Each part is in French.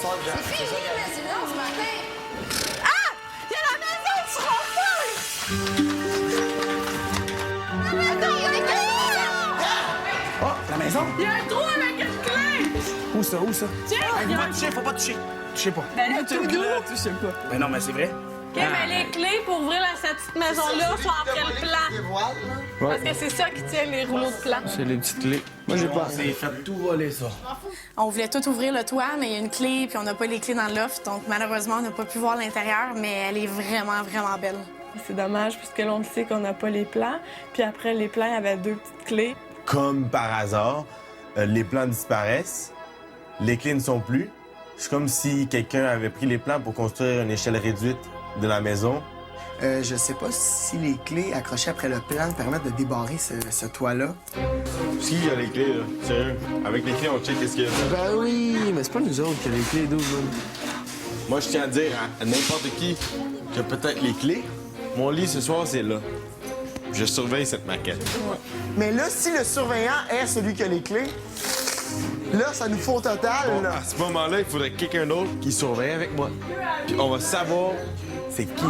sort de C'est fini, mais c'est long ce matin. Ah! Il y a la maison du chauffeur! La maison, il y a des clés! Oh, la maison? Il y a un trou avec une clé! Où ça? Tiens, Hey, il y a faut un pas toucher, faut pas toucher. Touchez pas. Ben là, tout doux. Touchez pas. Ben non, mais c'est vrai. OK, mais les clés pour ouvrir cette petite maison-là sont après le plan. Parce que c'est ça qui tient les rouleaux de plan. C'est les petites clés. Moi, j'ai pas. C'est fait tout voler, ça. On voulait tout ouvrir le toit, mais il y a une clé, puis on n'a pas les clés dans le loft. Donc, malheureusement, on n'a pas pu voir l'intérieur, mais elle est vraiment, vraiment belle. C'est dommage, puisque l'on le sait qu'on n'a pas les plans. Puis après, les plans, il y avait 2 petites clés. Comme par hasard, les plans disparaissent, les clés ne sont plus. C'est comme si quelqu'un avait pris les plans pour construire une échelle réduite de la maison. Je sais pas si les clés accrochées après le plan permettent de débarrer ce toit-là. Si, il y a les clés, là. Sérieux. Avec les clés, on check qu'est-ce qu'il y a. Ben oui, mais c'est pas nous autres qui a les clés d'où, Moi, je tiens à dire à n'importe qui qui a peut-être les clés, mon lit ce soir, c'est là. Je surveille cette maquette. Mais là, si le surveillant est celui qui a les clés, là, ça nous faut au total, Bon, là. à ce moment-là, il faudrait quelqu'un d'autre qui surveille avec moi. Puis on va savoir c'est qui.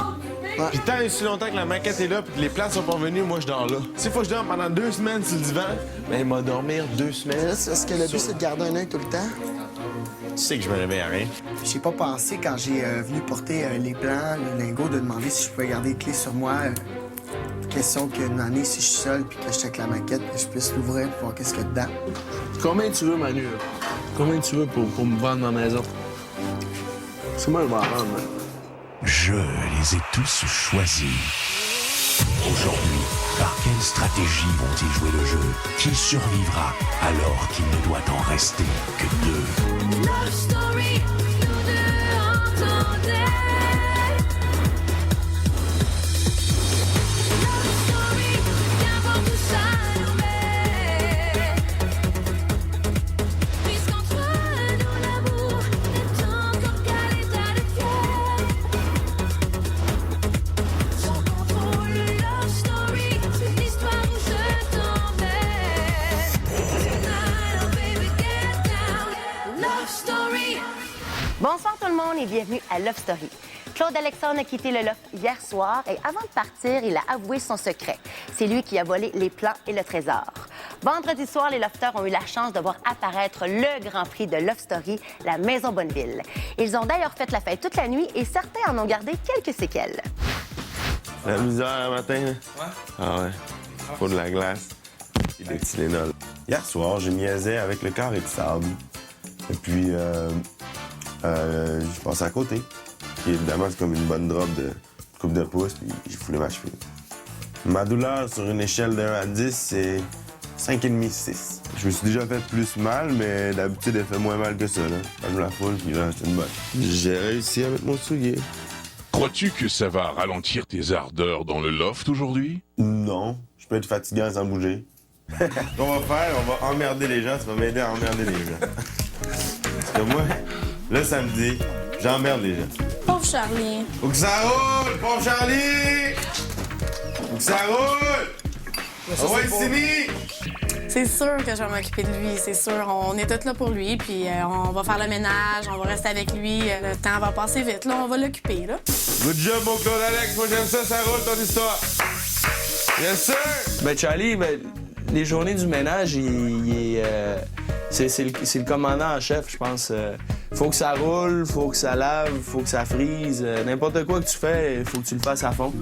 Puis tant et aussi longtemps que la maquette est là puis que les plans sont pas venus, moi, je dors là. S'il faut que je dorme pendant 2 semaines sur le divan, ben, il m'a dormir 2 semaines. Là, c'est parce que le but, c'est de garder un œil tout le temps. Tu sais que je me réveille à rien. J'ai pas pensé, quand j'ai venu porter les plans, le lingot, de demander si je pouvais garder les clés sur moi. Question qu'une année, si je suis seul puis que je check la maquette, que je puisse l'ouvrir pour voir qu'est-ce qu'il y a dedans. Combien tu veux, Manu? Là? Combien tu veux pour me vendre ma maison? C'est moi, je vais en vendre, man. Je les ai tous choisis. Aujourd'hui, par quelle stratégie vont-ils jouer le jeu? Qui survivra alors qu'il ne doit en rester que 2? Love story, nous deux entendez. Love story, viens voir tout ça nous met. Puisqu'entre nous l'amour n'est encore qu'à l'état de fièvre. Sans contrôle, love story, c'est une histoire où je t'emmène. Tonight, oh baby, get down. Love story. Bonsoir tout le monde et bienvenue à Love Story. Claude Alexandre a quitté le loft hier soir et avant de partir, il a avoué son secret. C'est lui qui a volé les plans et le trésor. Vendredi soir, les lofters ont eu la chance de voir apparaître le grand prix de Love Story, la Maison Bonneville. Ils ont d'ailleurs fait la fête toute la nuit et certains en ont gardé quelques séquelles. La misère le matin, là? Ouais. Ah ouais. Faut de la glace et des Tylenol. Hier soir, j'ai niaisé avec le carré de sable. Et puis, je passais à côté. Puis évidemment, c'est comme une bonne drop de coupe de pouce, puis j'ai foulé ma cheville. Ma douleur sur une échelle de 1 à 10, c'est 5,5, 6. Je me suis déjà fait plus mal, mais d'habitude, elle fait moins mal que ça, là. Quand je la foule, puis là, c'est une bonne. J'ai réussi à mettre mon soulier. Crois-tu que ça va ralentir tes ardeurs dans le loft aujourd'hui? Non, je peux être fatigant sans bouger. Ce qu'on va faire, on va emmerder les gens, ça va m'aider à emmerder les gens. Parce que moi, le samedi, j'emmerde les gens. Pauvre Charlie. Faut que ça roule, pauvre Charlie! Faut que ça roule! On va être fini! C'est sûr que je vais m'occuper de lui, c'est sûr. On est tous là pour lui, puis on va faire le ménage, on va rester avec lui. Le temps va passer vite, là, on va l'occuper, là. Good job, mon Claude Alex, moi j'aime ça roule ton histoire. Yes, sir! Ben, Charlie, ben, les journées du ménage, c'est le commandant en chef, je pense. Faut que ça roule, faut que ça lave, faut que ça frise. N'importe quoi que tu fais, faut que tu le fasses à fond.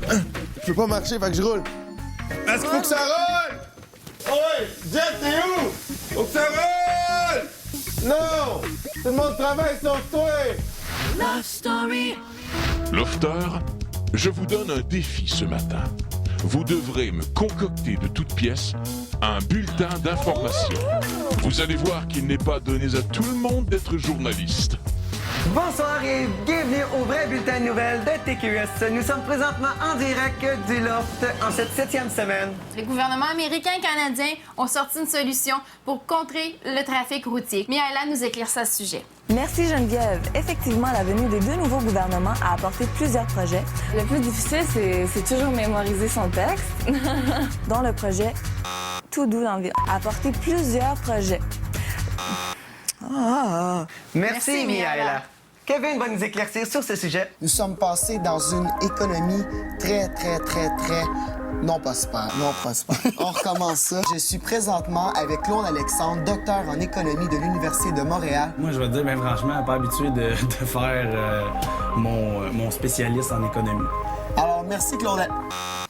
Je peux pas marcher, fait que je roule. Est-ce qu'il faut que ça roule? Ouais! Jet, t'es où? Faut que ça roule! Non! Tout le monde travaille sauf toi! Love story. Lofter, je vous donne un défi ce matin. Vous devrez me concocter de toutes pièces un bulletin d'information. Vous allez voir qu'il n'est pas donné à tout le monde d'être journaliste. Bonsoir et bienvenue au vrai bulletin de nouvelles de TQS. Nous sommes présentement en direct du Loft en cette 7e semaine. Les gouvernements américains et canadiens ont sorti une solution pour contrer le trafic routier. Miaela nous éclaire à ce sujet. Merci Geneviève. Effectivement, la venue des 2 nouveaux gouvernements a apporté plusieurs projets. Le plus difficile, c'est toujours mémoriser son texte. Dont le projet Tout doux dans le ville a apporté plusieurs projets. Merci, Miaela. Kevin va nous éclaircir sur ce sujet. Nous sommes passés dans une économie très non prospère. On recommence ça. Je suis présentement avec Claude Alexandre, docteur en économie de l'Université de Montréal. Moi, je vais te dire, bien franchement, pas habitué de faire mon spécialiste en économie. Alors, merci Claude.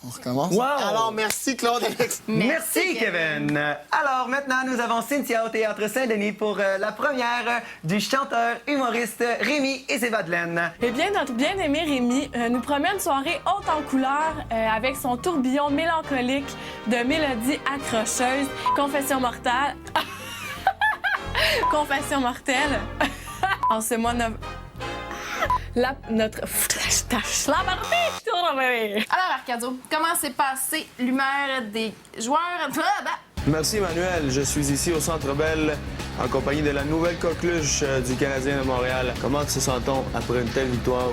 On recommence? Wow! Alors, merci Claude Alexandre. Merci, Kevin. Alors maintenant, nous avons Cynthia au Théâtre Saint-Denis pour la première du chanteur humoriste Rémi et ses Vadelaine. Eh bien, notre bien-aimé Rémi nous promet une soirée haute en couleurs avec son tourbillon mélancolique de mélodies accrocheuses. Confession mortelle. Confession mortelle. En ce mois de notre... Alors, Arcadio, comment s'est passée l'humeur des joueurs? Merci, Emmanuel. Je suis ici au Centre Bell en compagnie de la nouvelle coqueluche du Canadien de Montréal. Comment se sent-on après une telle victoire?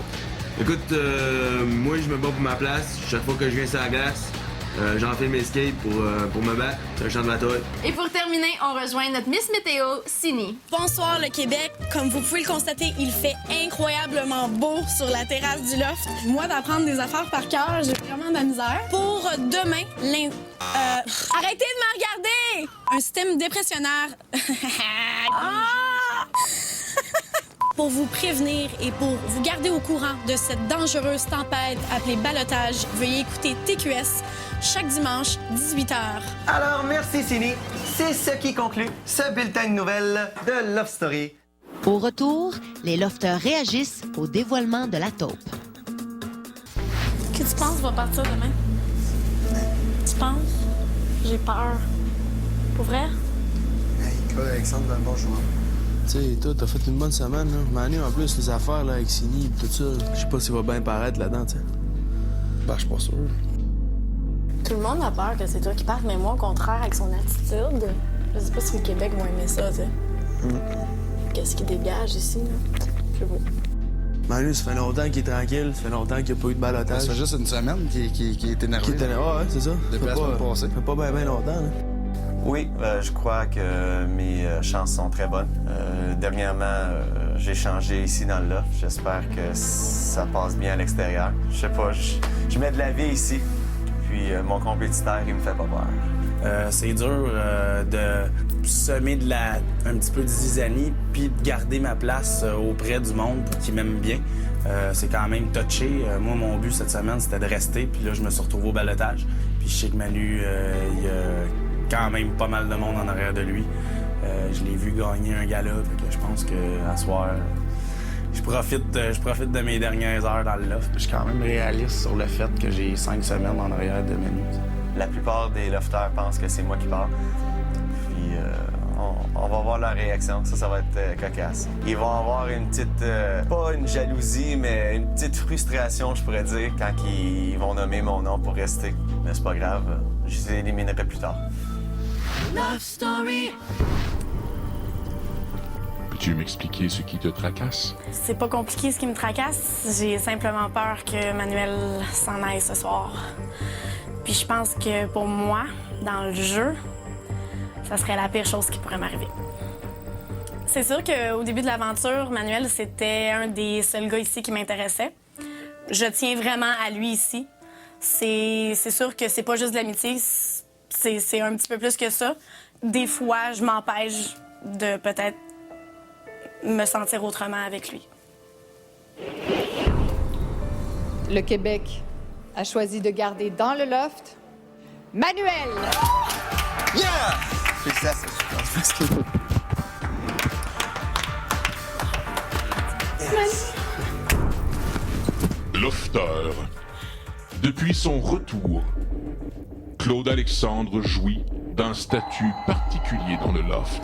Écoute, moi, je me bats pour ma place. Chaque fois que je viens sur la glace, j'enfile mes skates pour me battre. C'est un champ de bataille. Et pour terminer, on rejoint notre Miss Météo, Sini. Bonsoir le Québec. Comme vous pouvez le constater, il fait incroyablement beau sur la terrasse du loft. Moi, d'apprendre des affaires par cœur, j'ai vraiment de la misère. Pour demain, arrêtez de me regarder! Un système dépressionnaire. Pour vous prévenir et pour vous garder au courant de cette dangereuse tempête appelée ballottage, veuillez écouter TQS chaque dimanche, 18h. Alors, merci, Cindy. C'est ce qui conclut ce bulletin de nouvelles de Love Story. Au retour, les lofters réagissent au dévoilement de la taupe. Qu'est-ce que tu penses va partir demain? Tu penses? J'ai peur. Pour vrai? Hey, Claude Alexandre, un bon joueur. Tu sais, toi, t'as fait une bonne semaine, là. Manu, en plus, les affaires, là, avec Sini et tout ça, je sais pas s'il va bien paraître là-dedans, tu sais. Ben, je suis pas sûr. Tout le monde a peur que c'est toi qui parte, mais moi, au contraire, avec son attitude, je sais pas si le Québec va aimer ça, tu sais. Qu'est-ce qui dégage ici, là? C'est beau. Manu, ça fait longtemps qu'il est tranquille, ça fait longtemps qu'il n'y a pas eu de balotage. Ça fait juste une semaine qu'il est énervé. Qu'il est énervé, ouais, c'est ça. Depuis la semaine passée. Ça fait pas bien longtemps, là. Oui, je crois que mes chances sont très bonnes. Dernièrement, j'ai changé ici dans le loft. J'espère que ça passe bien à l'extérieur. Je sais pas, je mets de la vie ici. Puis mon compétiteur, il me fait pas peur. C'est dur de semer un petit peu de zizanie puis de garder ma place auprès du monde pour qu'ils m'aiment bien. C'est quand même touché. Moi, mon but cette semaine, c'était de rester. Puis là, je me suis retrouvé au balotage. Puis je sais que Manu, il y a quand même pas mal de monde en arrière de lui. Je l'ai vu gagner un gala, fait que je pense qu'à soir, je profite de mes dernières heures dans le loft. Je suis quand même réaliste sur le fait que j'ai 5 semaines en arrière de Manu. La plupart des lofters pensent que c'est moi qui pars. Puis on va voir leur réaction. Ça va être cocasse. Ils vont avoir une petite, pas une jalousie, mais une petite frustration, je pourrais dire, quand ils vont nommer mon nom pour rester. Mais c'est pas grave, je les éliminerai plus tard. Love Story. Peux-tu m'expliquer ce qui te tracasse? C'est pas compliqué ce qui me tracasse. J'ai simplement peur que Manuel s'en aille ce soir. Puis je pense que pour moi, dans le jeu, ça serait la pire chose qui pourrait m'arriver. C'est sûr qu'au début de l'aventure, Manuel, c'était un des seuls gars ici qui m'intéressait. Je tiens vraiment à lui ici. C'est sûr que c'est pas juste de l'amitié, c'est un petit peu plus que ça. Des fois, je m'empêche de peut-être me sentir autrement avec lui. Le Québec a choisi de garder dans le loft Manuel. Yeah! C'est ça, parce que... Lofter. Depuis son retour, Claude Alexandre jouit d'un statut particulier dans le loft.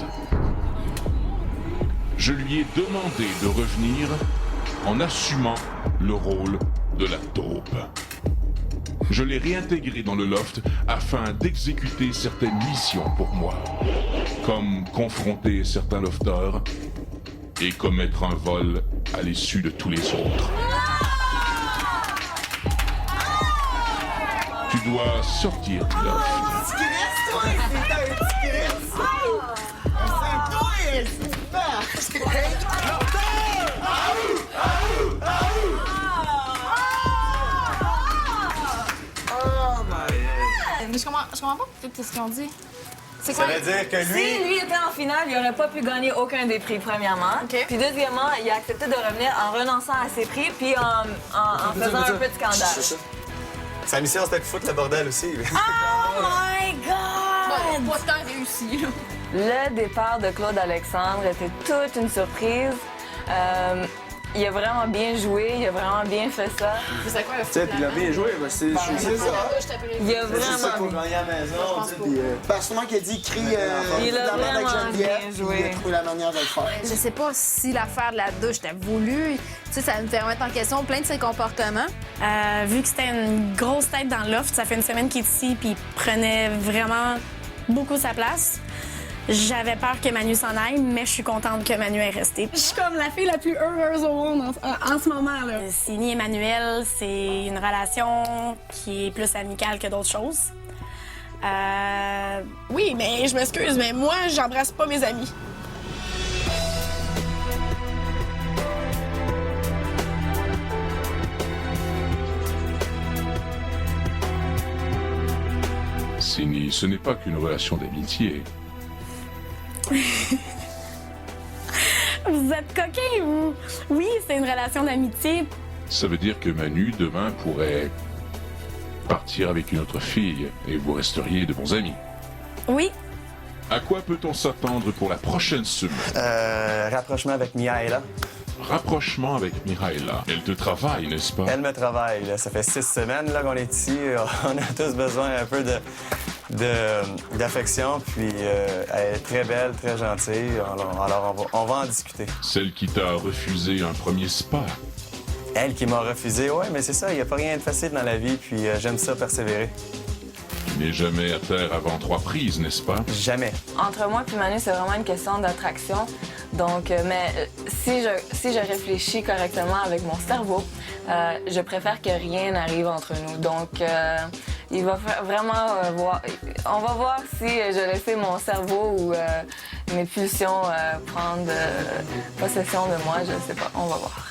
Je lui ai demandé de revenir en assumant le rôle de la taupe. Je l'ai réintégré dans le loft afin d'exécuter certaines missions pour moi, comme confronter certains lofters et commettre un vol à l'issue de tous les autres. Tu dois sortir du loft. Qu'est-ce qu'ils ont dit? C'est Ça quoi? veut dire que Si lui... lui était en finale, il n'aurait pas pu gagner aucun des prix, premièrement. Puis deuxièmement, il a accepté de revenir en renonçant à ses prix puis en faisant un peu de scandale. Sa mission, c'était de foutre le bordel aussi. Oh my God! Bon, pas tant réussi, là. Le départ de Claude Alexandre était toute une surprise. Il a vraiment bien joué, il a vraiment bien fait ça. C'est quoi le Tu sais, puis il a bien joué, parce que C'est ça. Il a C'est ça vraiment pour gagner à la maison, tu sais, puis... Parce que moi qui a dit crie Il a la main avec vraiment Geneviève, bien puis joué. il a trouvé la manière de le faire. Je sais pas si l'affaire de la douche était voulu. Tu sais, ça me fait remettre en question plein de ses comportements. Vu que c'était une grosse tête dans le loft, ça fait une semaine qu'il est ici puis il prenait vraiment beaucoup sa place. J'avais peur que Manu s'en aille, mais je suis contente que Manu est resté. Je suis comme la fille la plus heureuse au monde en ce moment, là. Signy et Emmanuel, c'est une relation qui est plus amicale que d'autres choses. Oui, mais je m'excuse, mais moi, j'embrasse pas mes amis. Signy, ce n'est pas qu'une relation d'amitié. Vous êtes coquin, vous? Oui, c'est une relation d'amitié. Ça veut dire que Manu, demain, pourrait partir avec une autre fille et vous resteriez de bons amis. Oui. À quoi peut-on s'attendre pour la prochaine semaine? Rapprochement avec Mihaela. Rapprochement avec Mihaela. Elle te travaille, n'est-ce pas? Elle me travaille. Là. Ça fait 6 semaines là, qu'on est ici. On a tous besoin un peu d'affection. Puis elle est très belle, très gentille. Alors on va en discuter. Celle qui t'a refusé un premier spa. Elle qui m'a refusé, oui, mais c'est ça. Il n'y a pas rien de facile dans la vie. Puis j'aime ça persévérer. Tu n'es jamais à terre avant 3 prises, n'est-ce pas? Jamais. Entre moi et Manu, c'est vraiment une question d'attraction. Donc, mais si je réfléchis correctement avec mon cerveau, je préfère que rien n'arrive entre nous. Donc, il va vraiment voir... On va voir si je laisse mon cerveau ou mes pulsions prendre possession de moi. Je ne sais pas. On va voir.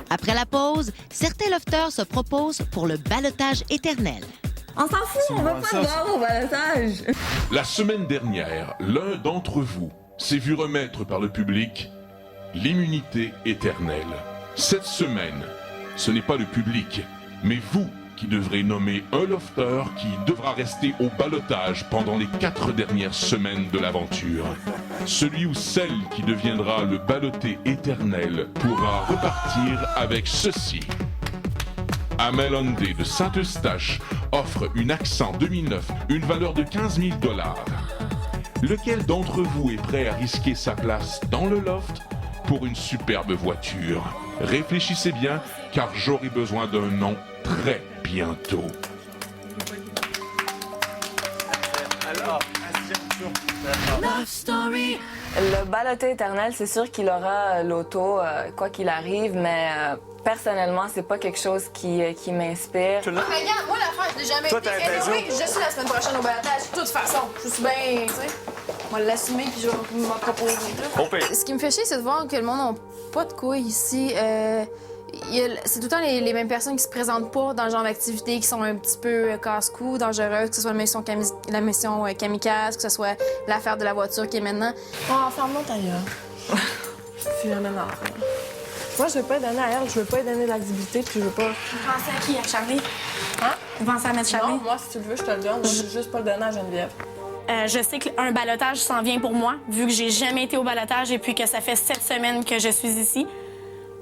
Après la pause, certains lofters se proposent pour le ballottage éternel. On s'en fout, on va pas voir au ballottage. La semaine dernière, l'un d'entre vous s'est vu remettre par le public l'immunité éternelle. Cette semaine, ce n'est pas le public, mais vous qui devrez nommer un lofter qui devra rester au ballottage pendant les 4 dernières semaines de l'aventure. Celui ou celle qui deviendra le ballotté éternel pourra repartir avec ceci. Amel Hyundai de Saint-Eustache offre une Accent 2009, une valeur de 15 000 $. Lequel d'entre vous est prêt à risquer sa place dans le loft pour une superbe voiture? Réfléchissez bien, car j'aurai besoin d'un nom très bientôt. Alors, Love Story. Le ballotté éternel, c'est sûr qu'il aura l'auto, quoi qu'il arrive, mais personnellement, c'est pas quelque chose qui m'inspire. Mais regarde, moi, l'affaire, j'ai jamais Toi, été... t'as l'impression- Anyway, je suis la semaine prochaine au balotage. De toute façon, je suis bien, tu sais. On va l'assumer puis je vais m'en proposer. Ce qui me fait chier, c'est de voir que le monde n'a pas de couilles ici. C'est tout le temps les mêmes personnes qui se présentent pas dans le genre d'activités qui sont un petit peu casse-cou, dangereuses, que ce soit la mission kamikaze, que ce soit l'affaire de la voiture qui est maintenant. Oh, ferme-moi ta gueule. C'est un honneur. Moi, je veux pas donner à elle, je veux pas lui donner de l'activité, puis je veux pas... Vous pensez à qui? À Charlie? Hein? Vous pensez à mettre Charlie? Non, moi, si tu le veux, je te le donne. Je veux juste pas le donner à Geneviève. Je sais qu'un ballottage s'en vient pour moi, vu que j'ai jamais été au ballottage et puis que ça fait 7 semaines que je suis ici.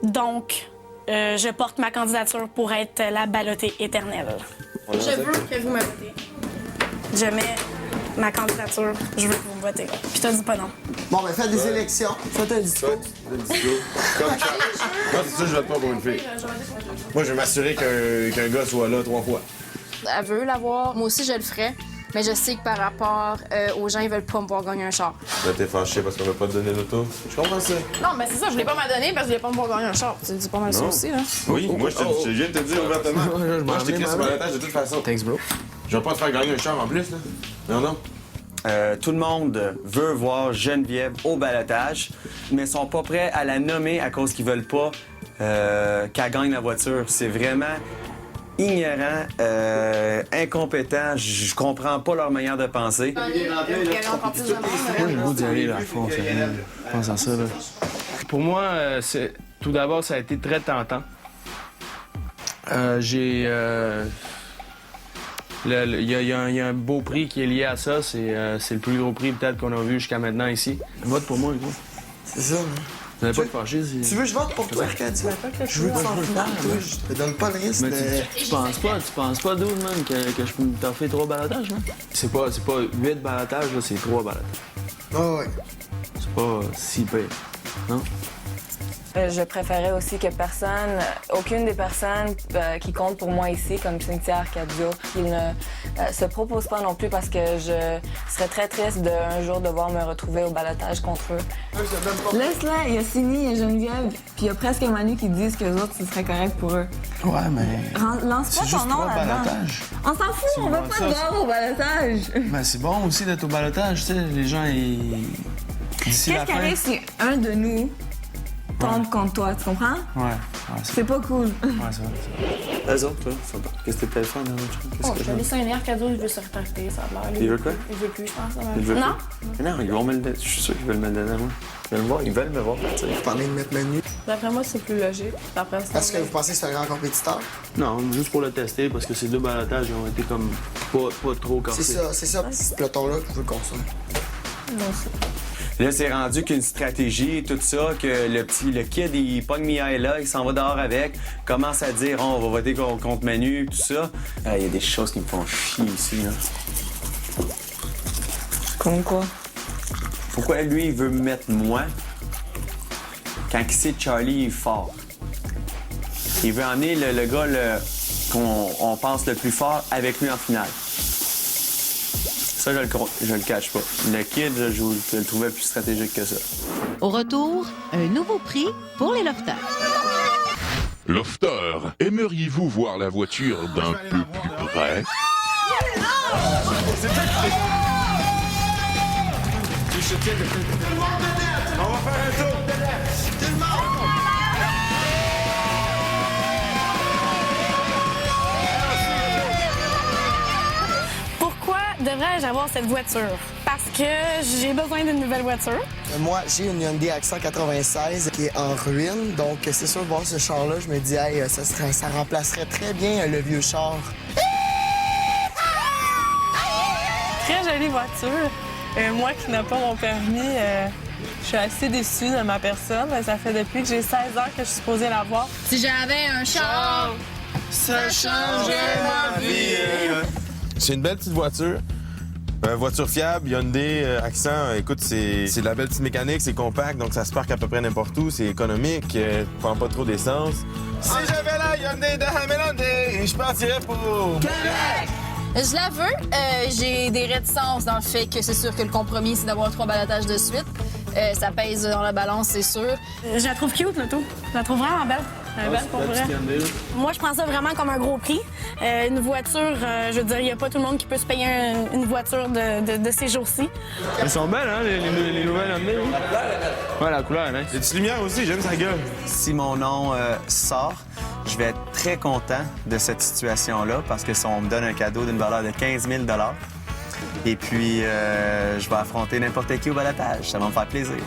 Donc, je porte ma candidature pour être la ballottée éternelle. Je veux que vous me votez. Je mets ma candidature. Je veux que vous me votez. Puis t'as dit pas non. Bon, ben, faites des élections. Faites un discours. Comme moi, c'est ça, je vote pas pour une fille. Moi, je vais m'assurer qu'un gars soit là 3 fois. Elle veut l'avoir. Moi aussi, je le ferais. Mais je sais que par rapport aux gens, ils veulent pas me voir gagner un char. Là, t'es fâché parce qu'on va pas te donner l'auto. Je comprends ça. Non, mais c'est ça, je l'ai pas m'a donné parce que je voulais pas me voir gagner un char. C'est pas mal ça Non. aussi, là. Oui, moi, je viens de te dire ouvertement. Moi, je t'écris sur ma tâche de toute façon. Thanks, bro. Je vais pas te faire gagner un char en plus, là. Non. Tout le monde veut voir Geneviève au ballottage, mais sont pas prêts à la nommer à cause qu'ils veulent pas qu'elle gagne la voiture. C'est vraiment ignorants, incompétents. Je comprends pas leur manière de penser. Il y a encore plus de monde. Moi, j'ai le goût d'y aller, là, à fond. Je pense à ça, là. Pour moi, tout d'abord, ça a été très tentant. Il y a un beau prix qui est lié à ça. C'est le plus gros prix peut-être qu'on a vu jusqu'à maintenant ici. Vote pour moi, gros. C'est ça, hein? Vous n'allez pas te fâcher si... Tu veux que je vote pour toi, Arcadie? Je veux pas le faire, toi. Je te donne pas le risque Mais de... tu penses pas, dude, man, que je peux t'en faire 3 ballotages, man? C'est pas 8 ballotages, là, c'est 3 ballotages. Ah ouais. C'est pas si pire, non? Je préférais aussi que aucune des personnes qui comptent pour moi ici, comme Cynthia Arcadio, qu'ils ne se proposent pas non plus parce que je serais très triste d'un jour devoir me retrouver au ballottage contre eux. Laisse-la, il y a Sini, il y a Geneviève, puis il y a presque Manu qui disent qu'eux autres, ce serait correct pour eux. Ouais, mais... Lance pas ton nom là-dedans. On s'en fout, on veut pas de gars au ballottage. Ben, c'est bon aussi d'être au ballottage, tu sais, les gens, ils... D'ici la Qu'est-ce qui fin... arrive si un de nous tombe contre toi, tu comprends? Ouais, c'est pas cool. Ouais, c'est vrai. Eux autres, toi, qu'est-ce que t'es le fun, Oh, je suis allée signer Arcadio, il veut se retracter, ça a l'air. Il veut quoi? Il veut plus, je pense. Il veut Non? plus? Mais non, ils vont me le donner. Je suis sûr qu'ils veulent me le donner à moi. Ils veulent me voir partir. Vous parlez de mettre Manu. D'après moi, c'est plus logique. Après, Est-ce que vous pensez que c'est un grand compétiteur? Non, juste pour le tester, parce que ces 2 ballotages, ils ont été comme pas trop corsés. C'est ça, ce peloton-là que je veux qu'on soit. Non, Là, c'est rendu qu'une stratégie, tout ça, que le kid, il pogne Mia là, il s'en va dehors avec, commence à dire, on va voter contre Manu, tout ça. Il y a des choses qui me font chier ici, là. Comme quoi? Pourquoi lui, il veut me mettre moi quand il sait que Charlie est fort? Il veut emmener le gars qu'on pense le plus fort avec lui en finale. Ça, je le cache pas. Le kid, je le trouvais plus stratégique que ça. Au retour, un nouveau prix pour les lofters. Lofter, aimeriez-vous voir la voiture d'un peu plus près? On va faire un tour! Tout le monde! Pourquoi devrais-je avoir cette voiture? Parce que j'ai besoin d'une nouvelle voiture. Moi, j'ai une Hyundai Accent 96 qui est en ruine, donc c'est sûr de voir ce char-là, je me dis, hey, ça remplacerait très bien le vieux char. Très jolie voiture. Moi qui n'ai pas mon permis, je suis assez déçue de ma personne. Ça fait depuis que j'ai 16 ans que je suis supposée l'avoir. Si j'avais un char, ça changeait ma vie. C'est une belle petite voiture. Voiture fiable, Hyundai, Accent, écoute, c'est de la belle petite mécanique, c'est compact, donc ça se parque à peu près n'importe où, c'est économique, prend pas trop d'essence. Si j'avais la Hyundai de Hamelande, je partirais pour... Québec! Je l'avoue, j'ai des réticences dans le fait que c'est sûr que le compromis, c'est d'avoir 3 ballotages de suite. Ça pèse dans la balance, c'est sûr. Je la trouve cute, l'auto. Je la trouve vraiment belle. Belle pour vrai. Moi, je prends ça vraiment comme un gros prix. Une voiture, je veux dire, il n'y a pas tout le monde qui peut se payer une voiture de ces jours-ci. Elles sont belles, hein, les nouvelles Hyundai. Ouais, la couleur, hein. Il y a du lumière aussi, j'aime sa gueule. Si mon nom sort, je vais être très content de cette situation-là parce que on me donne un cadeau d'une valeur de 15 000 $. Et puis, je vais affronter n'importe qui au balotage. Ça va me faire plaisir.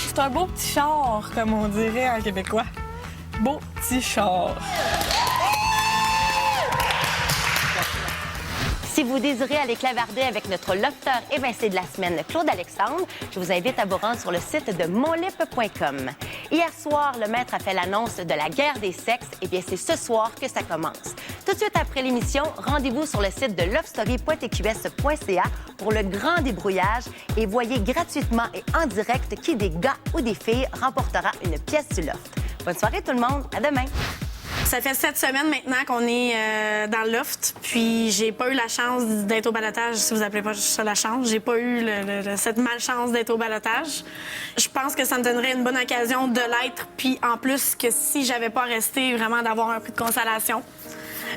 C'est un beau petit char, comme on dirait en québécois. Beau petit char. Si vous désirez aller clavarder avec notre lofter évincé de la semaine, Claude Alexandre, je vous invite à vous rendre sur le site de monlip.com. Hier soir, le maître a fait l'annonce de la guerre des sexes. Eh bien, c'est ce soir que ça commence. Tout de suite après l'émission, rendez-vous sur le site de lovestory.tqs.ca pour le grand débrouillage et voyez gratuitement et en direct qui des gars ou des filles remportera une pièce du loft. Bonne soirée tout le monde, à demain! Ça fait 7 semaines maintenant qu'on est dans le loft, puis j'ai pas eu la chance d'être au balotage, si vous appelez pas ça la chance. J'ai pas eu cette malchance d'être au balotage. Je pense que ça me donnerait une bonne occasion de l'être, puis en plus que si j'avais pas resté, vraiment d'avoir un prix de consolation.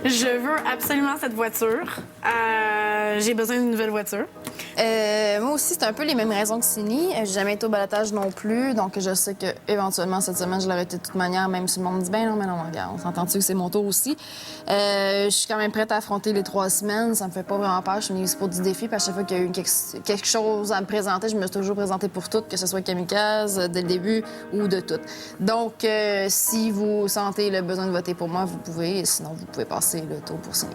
Je veux absolument cette voiture. J'ai besoin d'une nouvelle voiture. Moi aussi, c'est un peu les mêmes raisons que Cindy. J'ai jamais été au balotage non plus, donc je sais que éventuellement cette semaine, je l'aurais été de toute manière, même si le monde me dit ben non, mais non, regarde, on s'entend-tu que c'est mon tour aussi. Je suis quand même prête à affronter les 3 semaines. Ça me fait pas vraiment peur. Je suis venue ici pour du défi, puis à chaque fois qu'il y a eu quelque chose à me présenter, je me suis toujours présentée pour tout, que ce soit kamikaze dès le début ou de tout. Donc, si vous sentez le besoin de voter pour moi, vous pouvez. Et sinon, vous pouvez passer le tour pour Cindy.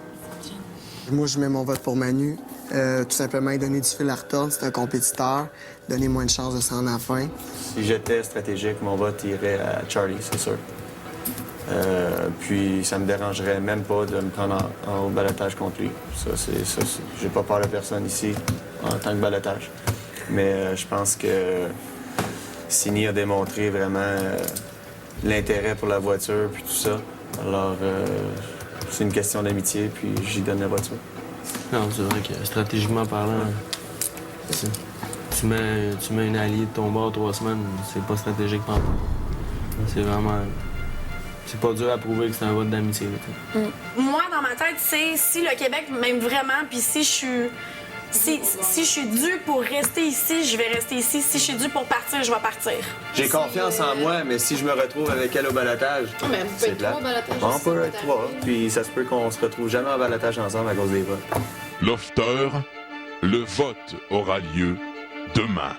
Moi, je mets mon vote pour Manu. Tout simplement, lui donner du fil à retordre. C'est un compétiteur. Donner moins de chances de s'en à fin. Si j'étais stratégique, mon vote irait à Charlie, c'est sûr. Puis ça me dérangerait même pas de me prendre au balotage contre lui. J'ai pas peur de personne ici en tant que balotage. Mais je pense que Cindy a démontré vraiment l'intérêt pour la voiture puis tout ça. Alors, c'est une question d'amitié, puis j'y donne la voiture. Non, c'est vrai que stratégiquement parlant, tu mets une alliée de ton bord 3 semaines, c'est pas stratégique pendant. C'est vraiment. C'est pas dur à prouver que c'est un vote d'amitié. Moi, dans ma tête, c'est si le Québec m'aime vraiment, puis si je suis due pour rester ici, je vais rester ici. Si je suis due pour partir, je vais partir. J'ai confiance en moi, mais si je me retrouve avec elle au balotage, c'est plat. On peut être 3, puis ça se peut qu'on se retrouve jamais en balotage ensemble à cause des votes. Lofter, le vote aura lieu demain.